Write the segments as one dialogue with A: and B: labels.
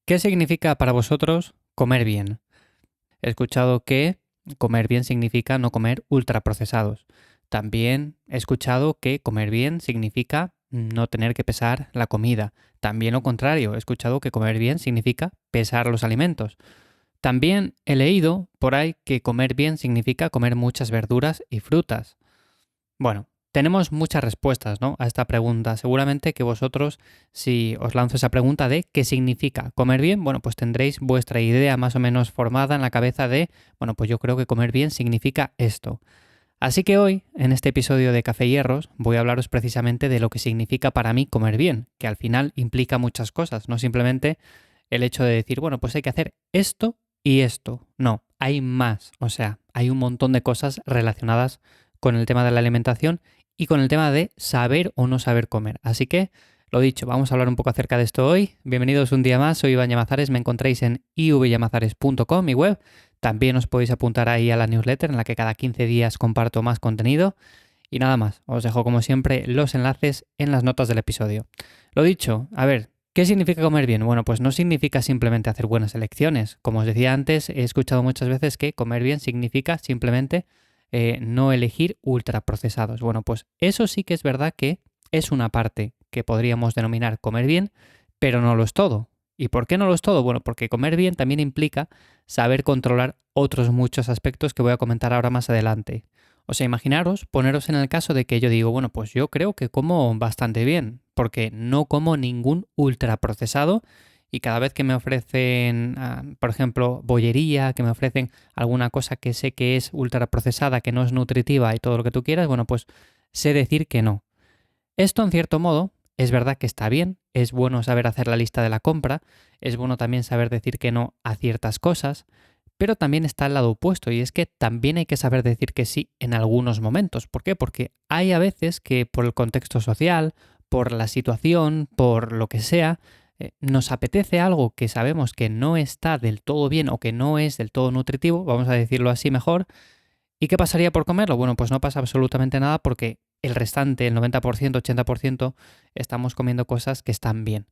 A: ¿Qué significa para vosotros comer bien? He escuchado que comer bien significa no comer ultraprocesados. También he escuchado que comer bien significa no tener que pesar la comida. También lo contrario, he escuchado que comer bien significa pesar los alimentos. También he leído por ahí que comer bien significa comer muchas verduras y frutas. Bueno, tenemos muchas respuestas, ¿no?, a esta pregunta. Seguramente que vosotros, si os lanzo esa pregunta de qué significa comer bien, bueno, pues tendréis vuestra idea más o menos formada en la cabeza de, bueno, pues yo creo que comer bien significa esto. Así que hoy, en este episodio de Café y Hierros, voy a hablaros precisamente de lo que significa para mí comer bien, que al final implica muchas cosas, no simplemente el hecho de decir, bueno, pues hay que hacer esto y esto. No, hay más, o sea, hay un montón de cosas relacionadas con el tema de la alimentación y con el tema de saber o no saber comer. Así que, lo dicho, vamos a hablar un poco acerca de esto hoy. Bienvenidos un día más, soy Iván Llamazares, me encontráis en ivyamazares.com, mi web. También os podéis apuntar ahí a la newsletter en la que cada 15 días comparto más contenido. Y nada más, os dejo como siempre los enlaces en las notas del episodio. Lo dicho, a ver, ¿qué significa comer bien? Bueno, pues no significa simplemente hacer buenas elecciones. Como os decía antes, he escuchado muchas veces que comer bien significa simplemente no elegir ultraprocesados. Bueno, pues eso sí que es verdad que es una parte que podríamos denominar comer bien, pero no lo es todo. ¿Y por qué no lo es todo? Bueno, porque comer bien también implica saber controlar otros muchos aspectos que voy a comentar ahora más adelante. O sea, imaginaros, poneros en el caso de que yo digo, bueno, pues yo creo que como bastante bien, porque no como ningún ultraprocesado y cada vez que me ofrecen, por ejemplo, bollería, que me ofrecen alguna cosa que sé que es ultraprocesada, que no es nutritiva y todo lo que tú quieras, bueno, pues sé decir que no. Esto, en cierto modo, es verdad que está bien, es bueno saber hacer la lista de la compra, es bueno también saber decir que no a ciertas cosas, pero también está el lado opuesto y es que también hay que saber decir que sí en algunos momentos. ¿Por qué? Porque hay a veces que por el contexto social, por la situación, por lo que sea, nos apetece algo que sabemos que no está del todo bien o que no es del todo nutritivo, vamos a decirlo así mejor. ¿Y qué pasaría por comerlo? Bueno, pues no pasa absolutamente nada porque el restante, el 90%, 80%, estamos comiendo cosas que están bien.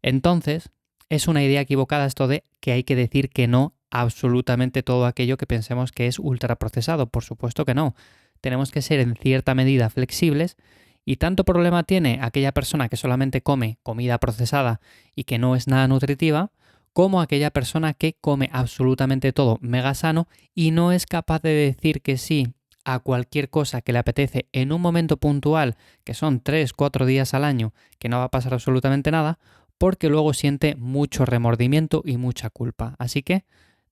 A: Entonces, es una idea equivocada esto de que hay que decir que no a absolutamente todo aquello que pensemos que es ultraprocesado. Por supuesto que no. Tenemos que ser en cierta medida flexibles y tanto problema tiene aquella persona que solamente come comida procesada y que no es nada nutritiva, como aquella persona que come absolutamente todo mega sano y no es capaz de decir que sí a cualquier cosa que le apetece en un momento puntual, que son 3, 4 días al año, que no va a pasar absolutamente nada, porque luego siente mucho remordimiento y mucha culpa. Así que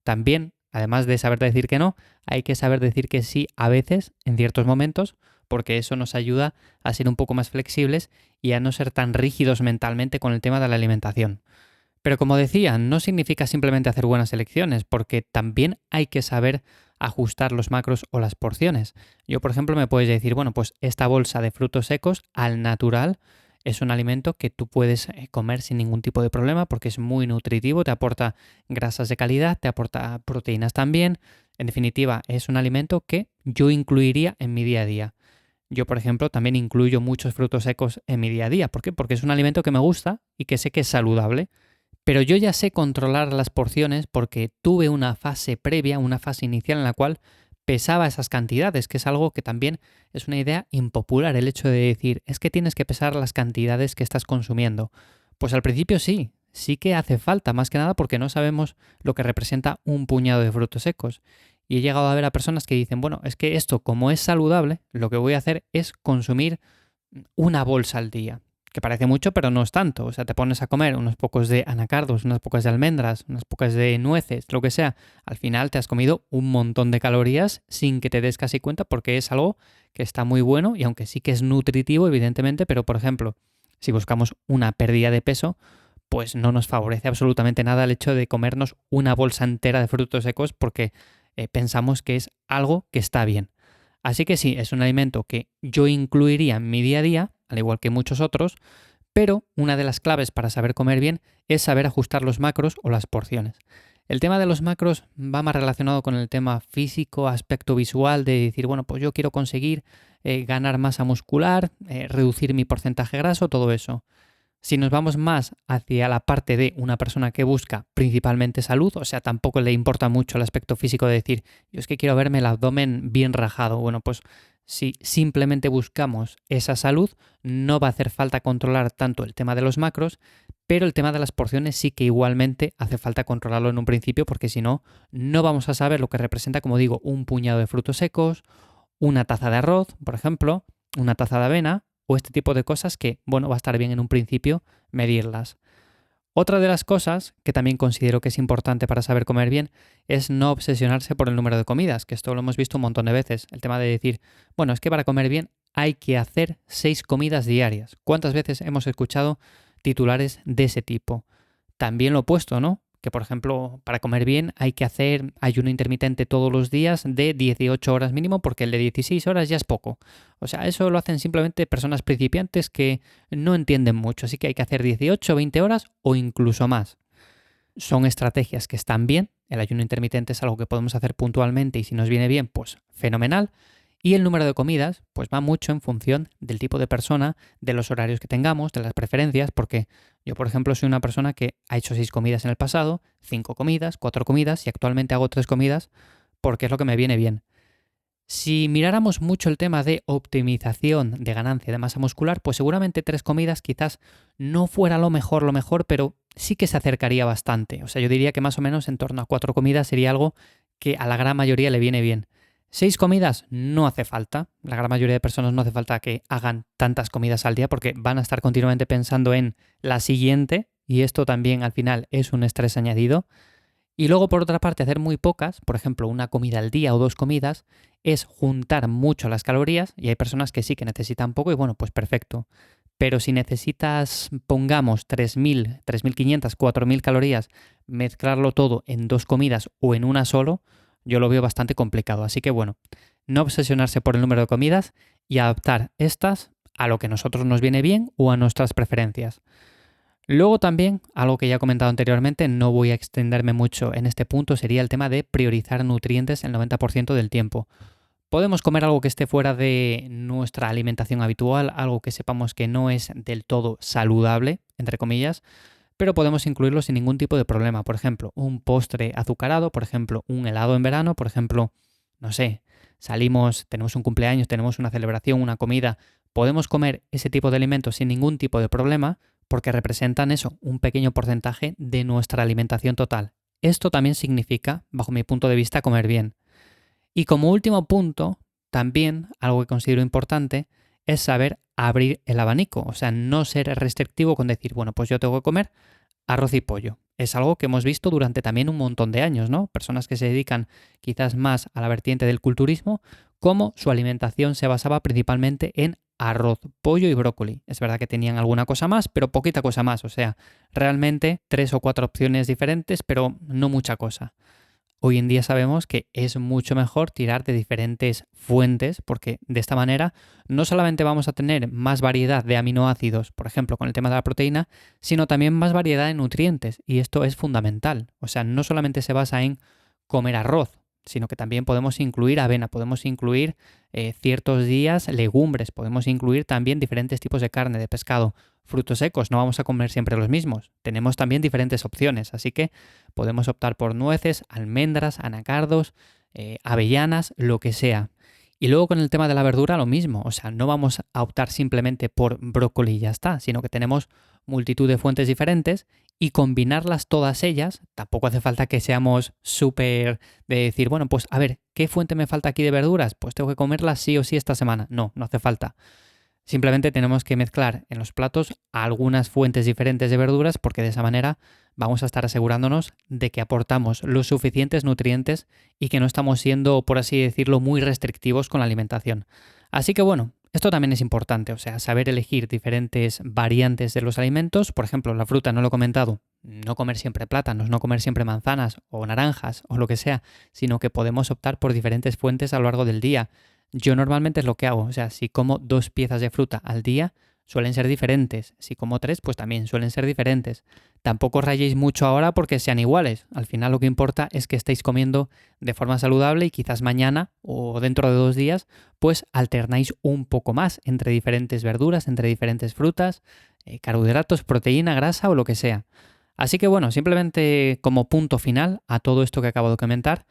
A: también, además de saber decir que no, hay que saber decir que sí a veces, en ciertos momentos, porque eso nos ayuda a ser un poco más flexibles y a no ser tan rígidos mentalmente con el tema de la alimentación. Pero como decía, no significa simplemente hacer buenas elecciones, porque también hay que saber ajustar los macros o las porciones. Yo, por ejemplo, me puedes decir, bueno, pues esta bolsa de frutos secos al natural es un alimento que tú puedes comer sin ningún tipo de problema porque es muy nutritivo, te aporta grasas de calidad, te aporta proteínas también. En definitiva, es un alimento que yo incluiría en mi día a día. Yo, por ejemplo, también incluyo muchos frutos secos en mi día a día. ¿Por qué? Porque es un alimento que me gusta y que sé que es saludable. Pero yo ya sé controlar las porciones porque tuve una fase previa, una fase inicial en la cual pesaba esas cantidades, que es algo que también es una idea impopular, el hecho de decir, es que tienes que pesar las cantidades que estás consumiendo. Pues al principio sí, sí que hace falta, más que nada porque no sabemos lo que representa un puñado de frutos secos. Y he llegado a ver a personas que dicen, bueno, es que esto como es saludable, lo que voy a hacer es consumir una bolsa al día, que parece mucho, pero no es tanto. O sea, te pones a comer unos pocos de anacardos, unas pocas de almendras, unas pocas de nueces, lo que sea. Al final te has comido un montón de calorías sin que te des casi cuenta porque es algo que está muy bueno y aunque sí que es nutritivo, evidentemente, pero por ejemplo, si buscamos una pérdida de peso, pues no nos favorece absolutamente nada el hecho de comernos una bolsa entera de frutos secos porque pensamos que es algo que está bien. Así que sí, es un alimento que yo incluiría en mi día a día, al igual que muchos otros, pero una de las claves para saber comer bien es saber ajustar los macros o las porciones. El tema de los macros va más relacionado con el tema físico, aspecto visual, de decir, bueno, pues yo quiero conseguir ganar masa muscular, reducir mi porcentaje graso, todo eso. Si nos vamos más hacia la parte de una persona que busca principalmente salud, o sea, tampoco le importa mucho el aspecto físico de decir, yo es que quiero verme el abdomen bien rajado. Bueno, pues si simplemente buscamos esa salud, no va a hacer falta controlar tanto el tema de los macros, pero el tema de las porciones sí que igualmente hace falta controlarlo en un principio, porque si no, no vamos a saber lo que representa, como digo, un puñado de frutos secos, una taza de arroz, por ejemplo, una taza de avena, o este tipo de cosas que, bueno, va a estar bien en un principio medirlas. Otra de las cosas que también considero que es importante para saber comer bien es no obsesionarse por el número de comidas, que esto lo hemos visto un montón de veces. El tema de decir, bueno, es que para comer bien hay que hacer 6 comidas diarias. ¿Cuántas veces hemos escuchado titulares de ese tipo? También lo opuesto, ¿no? Que, por ejemplo, para comer bien hay que hacer ayuno intermitente todos los días de 18 horas mínimo, porque el de 16 horas ya es poco. O sea, eso lo hacen simplemente personas principiantes que no entienden mucho, así que hay que hacer 18, 20 horas o incluso más. Son estrategias que están bien, el ayuno intermitente es algo que podemos hacer puntualmente y si nos viene bien, pues fenomenal. Y el número de comidas, pues va mucho en función del tipo de persona, de los horarios que tengamos, de las preferencias, porque yo, por ejemplo, soy una persona que ha hecho 6 comidas en el pasado, 5 comidas, 4 comidas y actualmente hago 3 comidas porque es lo que me viene bien. Si miráramos mucho el tema de optimización de ganancia de masa muscular, pues seguramente 3 comidas quizás no fuera lo mejor, pero sí que se acercaría bastante. O sea, yo diría que más o menos en torno a 4 comidas sería algo que a la gran mayoría le viene bien. 6 comidas no hace falta. La gran mayoría de personas no hace falta que hagan tantas comidas al día porque van a estar continuamente pensando en la siguiente y esto también al final es un estrés añadido. Y luego, por otra parte, hacer muy pocas, por ejemplo, una comida al día o 2 comidas, es juntar mucho las calorías y hay personas que sí que necesitan poco y bueno, pues perfecto. Pero si necesitas, pongamos 3.000, 3.500, 4.000 calorías, mezclarlo todo en 2 comidas o en una solo, yo lo veo bastante complicado. Así que bueno, no obsesionarse por el número de comidas y adaptar estas a lo que a nosotros nos viene bien o a nuestras preferencias. Luego también, algo que ya he comentado anteriormente, no voy a extenderme mucho en este punto, sería el tema de priorizar nutrientes el 90% del tiempo. Podemos comer algo que esté fuera de nuestra alimentación habitual, algo que sepamos que no es del todo saludable, entre comillas, pero podemos incluirlo sin ningún tipo de problema. Por ejemplo, un postre azucarado, por ejemplo, un helado en verano, por ejemplo, no sé, salimos, tenemos un cumpleaños, tenemos una celebración, una comida, podemos comer ese tipo de alimentos sin ningún tipo de problema porque representan eso, un pequeño porcentaje de nuestra alimentación total. Esto también significa, bajo mi punto de vista, comer bien. Y como último punto, también algo que considero importante es saber abrir el abanico, o sea, no ser restrictivo con decir, bueno, pues yo tengo que comer arroz y pollo. Es algo que hemos visto durante también un montón de años, ¿no? Personas que se dedican quizás más a la vertiente del culturismo, como su alimentación se basaba principalmente en arroz, pollo y brócoli. Es verdad que tenían alguna cosa más, pero poquita cosa más. O sea, realmente 3 o 4 opciones diferentes, pero no mucha cosa. Hoy en día sabemos que es mucho mejor tirar de diferentes fuentes porque de esta manera no solamente vamos a tener más variedad de aminoácidos, por ejemplo, con el tema de la proteína, sino también más variedad de nutrientes y esto es fundamental. O sea, no solamente se basa en comer arroz, sino que también podemos incluir avena, podemos incluir ciertos días legumbres, podemos incluir también diferentes tipos de carne, de pescado, frutos secos, no vamos a comer siempre los mismos. Tenemos también diferentes opciones, así que podemos optar por nueces, almendras, anacardos, avellanas, lo que sea. Y luego con el tema de la verdura lo mismo, o sea, no vamos a optar simplemente por brócoli y ya está, sino que tenemos multitud de fuentes diferentes y combinarlas todas ellas, tampoco hace falta que seamos súper de decir, bueno, pues a ver, ¿qué fuente me falta aquí de verduras? Pues tengo que comerlas sí o sí esta semana. No, no hace falta. Simplemente tenemos que mezclar en los platos algunas fuentes diferentes de verduras porque de esa manera vamos a estar asegurándonos de que aportamos los suficientes nutrientes y que no estamos siendo, por así decirlo, muy restrictivos con la alimentación. Así que bueno, esto también es importante, o sea, saber elegir diferentes variantes de los alimentos. Por ejemplo, la fruta, no lo he comentado, no comer siempre plátanos, no comer siempre manzanas o naranjas o lo que sea, sino que podemos optar por diferentes fuentes a lo largo del día. Yo normalmente es lo que hago, o sea, si como 2 piezas de fruta al día, suelen ser diferentes. Si como 3, pues también suelen ser diferentes. Tampoco rayéis mucho ahora porque sean iguales. Al final lo que importa es que estéis comiendo de forma saludable y quizás mañana o dentro de 2 días, pues alternáis un poco más entre diferentes verduras, entre diferentes frutas. carbohidratos, proteína, grasa o lo que sea. Así que bueno, simplemente como punto final a todo esto que acabo de comentar,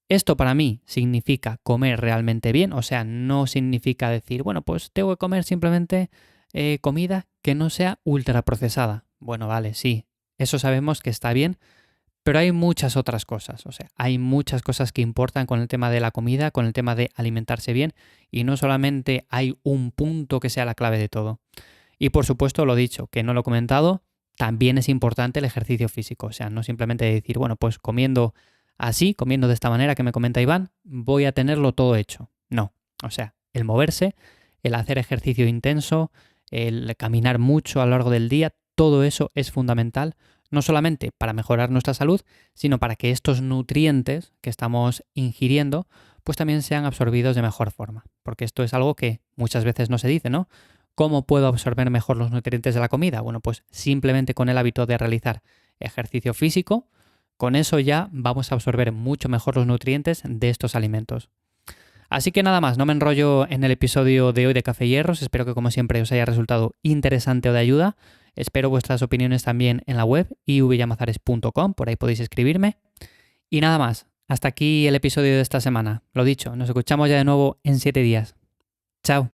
A: esto para mí significa comer realmente bien, o sea, no significa decir, bueno, pues tengo que comer simplemente comida que no sea ultraprocesada. Bueno, vale, sí, eso sabemos que está bien, pero hay muchas otras cosas, o sea, hay muchas cosas que importan con el tema de la comida, con el tema de alimentarse bien, y no solamente hay un punto que sea la clave de todo. Y por supuesto, lo dicho, que no lo he comentado, también es importante el ejercicio físico. O sea, no simplemente decir, bueno, pues comiendo así, comiendo de esta manera que me comenta Iván, voy a tenerlo todo hecho. No. O sea, el moverse, el hacer ejercicio intenso, el caminar mucho a lo largo del día, todo eso es fundamental, no solamente para mejorar nuestra salud, sino para que estos nutrientes que estamos ingiriendo, pues también sean absorbidos de mejor forma. Porque esto es algo que muchas veces no se dice, ¿no? ¿Cómo puedo absorber mejor los nutrientes de la comida? Bueno, pues simplemente con el hábito de realizar ejercicio físico, con eso ya vamos a absorber mucho mejor los nutrientes de estos alimentos. Así que nada más, no me enrollo en el episodio de hoy de Café y Hierros, espero que como siempre os haya resultado interesante o de ayuda. Espero vuestras opiniones también en la web ivyamazares.com, por ahí podéis escribirme. Y nada más, hasta aquí el episodio de esta semana. Lo dicho, nos escuchamos ya de nuevo en 7 días. Chao.